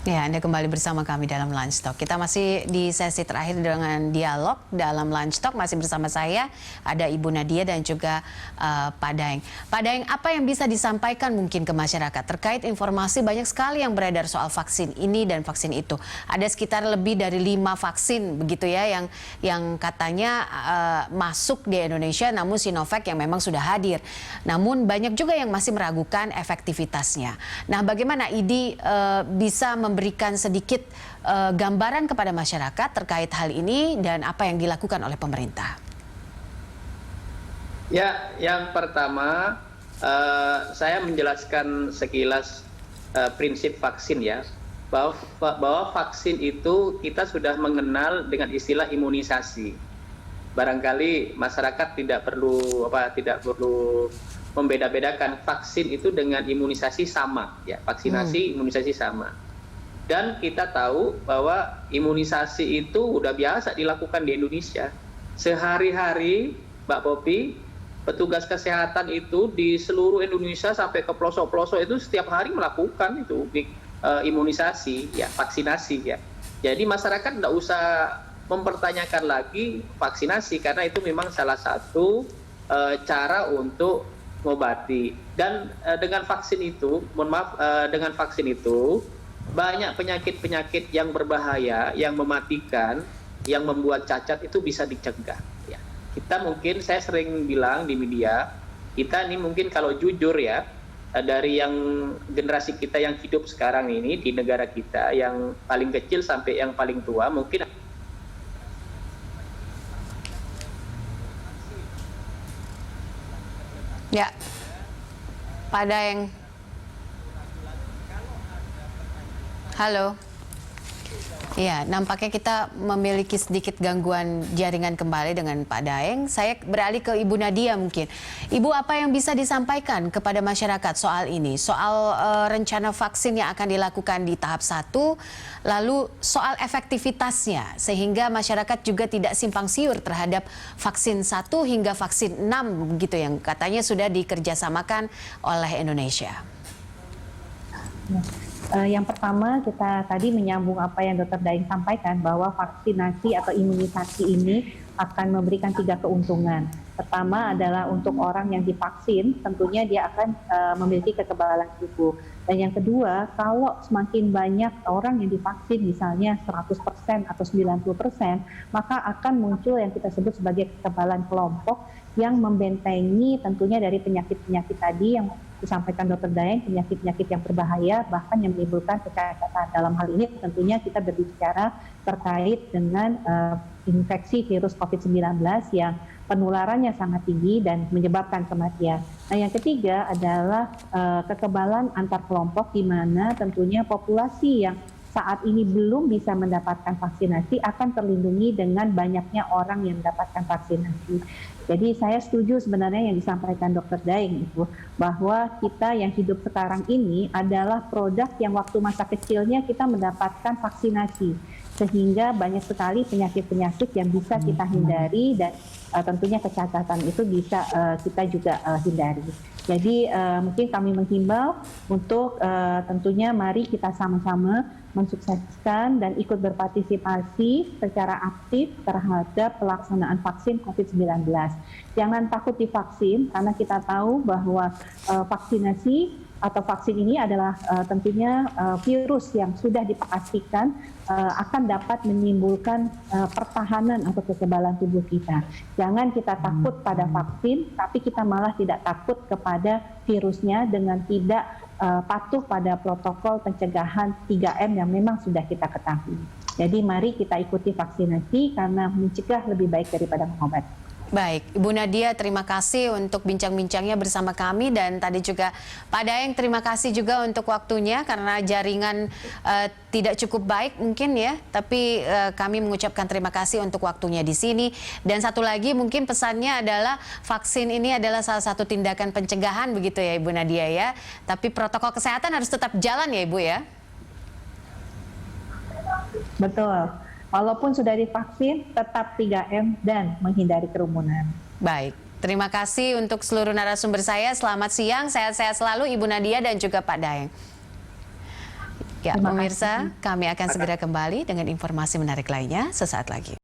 Ya, Anda kembali bersama kami dalam Lunch Talk. Kita masih di sesi terakhir dengan dialog dalam Lunch Talk. Masih bersama saya, ada Ibu Nadia dan juga Pak Daeng. Pak Daeng, apa yang bisa disampaikan mungkin ke masyarakat terkait informasi banyak sekali yang beredar soal vaksin ini dan vaksin itu. Ada sekitar lebih dari 5 vaksin begitu ya yang katanya masuk di Indonesia, namun Sinovac yang memang sudah hadir. Namun banyak juga yang masih meragukan efektivitasnya. Nah, bagaimana IDI bisa memberikan sedikit gambaran kepada masyarakat terkait hal ini dan apa yang dilakukan oleh pemerintah? Ya, yang pertama saya menjelaskan sekilas prinsip vaksin ya, bahwa vaksin itu kita sudah mengenal dengan istilah imunisasi. Barangkali masyarakat tidak perlu membeda-bedakan vaksin itu dengan imunisasi sama ya, vaksinasi imunisasi sama. Dan kita tahu bahwa imunisasi itu udah biasa dilakukan di Indonesia. Sehari-hari, Mbak Popi, petugas kesehatan itu di seluruh Indonesia sampai ke pelosok-pelosok itu setiap hari melakukan itu imunisasi, ya vaksinasi ya. Jadi masyarakat tidak usah mempertanyakan lagi vaksinasi karena itu memang salah satu cara untuk mengobati. Dan dengan vaksin itu, dengan vaksin itu banyak penyakit-penyakit yang berbahaya, yang mematikan, yang membuat cacat itu bisa dicegah. Ya. Saya sering bilang di media, kita ini mungkin kalau jujur ya, dari yang generasi kita yang hidup sekarang ini di negara kita, yang paling kecil sampai yang paling tua, mungkin ya, Pak Daeng. Halo. Ya, nampaknya kita memiliki sedikit gangguan jaringan kembali dengan Pak Daeng. Saya beralih ke Ibu Nadia mungkin. Ibu, apa yang bisa disampaikan kepada masyarakat soal ini? Soal rencana vaksin yang akan dilakukan di tahap 1, lalu soal efektivitasnya, sehingga masyarakat juga tidak simpang siur terhadap vaksin 1 hingga vaksin 6, begitu yang katanya sudah dikerjasamakan oleh Indonesia. Yang pertama, kita tadi menyambung apa yang Dr. Daeng sampaikan bahwa vaksinasi atau imunisasi ini akan memberikan 3 keuntungan. Pertama adalah untuk orang yang divaksin, tentunya dia akan memiliki kekebalan tubuh. Dan yang kedua, kalau semakin banyak orang yang divaksin, misalnya 100% atau 90%, maka akan muncul yang kita sebut sebagai kekebalan kelompok yang membentengi tentunya dari penyakit-penyakit tadi yang disampaikan Dr. Daeng, penyakit-penyakit yang berbahaya bahkan yang menimbulkan kecacatan. Dalam hal ini tentunya kita berbicara terkait dengan infeksi virus COVID-19 yang penularannya sangat tinggi dan menyebabkan kematian. Nah, yang ketiga adalah kekebalan antar kelompok, di mana tentunya populasi yang saat ini belum bisa mendapatkan vaksinasi akan terlindungi dengan banyaknya orang yang mendapatkan vaksinasi. Jadi saya setuju sebenarnya yang disampaikan Dr. Daeng itu, bahwa kita yang hidup sekarang ini adalah produk yang waktu masa kecilnya kita mendapatkan vaksinasi, sehingga banyak sekali penyakit-penyakit yang bisa kita hindari dan tentunya kecacatan itu bisa kita juga hindari. Jadi mungkin kami menghimbau untuk tentunya mari kita sama-sama mensukseskan dan ikut berpartisipasi secara aktif terhadap pelaksanaan vaksin COVID-19. Jangan takut divaksin karena kita tahu bahwa vaksinasi atau vaksin ini adalah tentunya virus yang sudah dipastikan akan dapat menimbulkan pertahanan atau kekebalan tubuh kita. Jangan kita takut pada vaksin, tapi kita malah tidak takut kepada virusnya dengan tidak patuh pada protokol pencegahan 3M yang memang sudah kita ketahui. Jadi mari kita ikuti vaksinasi karena mencegah lebih baik daripada mengobati. Baik, Ibu Nadia, terima kasih untuk bincang-bincangnya bersama kami, dan tadi juga Pak Daeng, terima kasih juga untuk waktunya karena jaringan tidak cukup baik mungkin ya, tapi kami mengucapkan terima kasih untuk waktunya di sini. Dan satu lagi mungkin pesannya adalah vaksin ini adalah salah satu tindakan pencegahan begitu ya Ibu Nadia ya, tapi protokol kesehatan harus tetap jalan ya Ibu ya. Betul. Walaupun sudah divaksin, tetap 3M dan menghindari kerumunan. Baik, terima kasih untuk seluruh narasumber saya. Selamat siang, sehat-sehat selalu Ibu Nadia dan juga Pak Daeng. Ya, Terima pemirsa, kasih. kami akan segera kembali dengan informasi menarik lainnya sesaat lagi.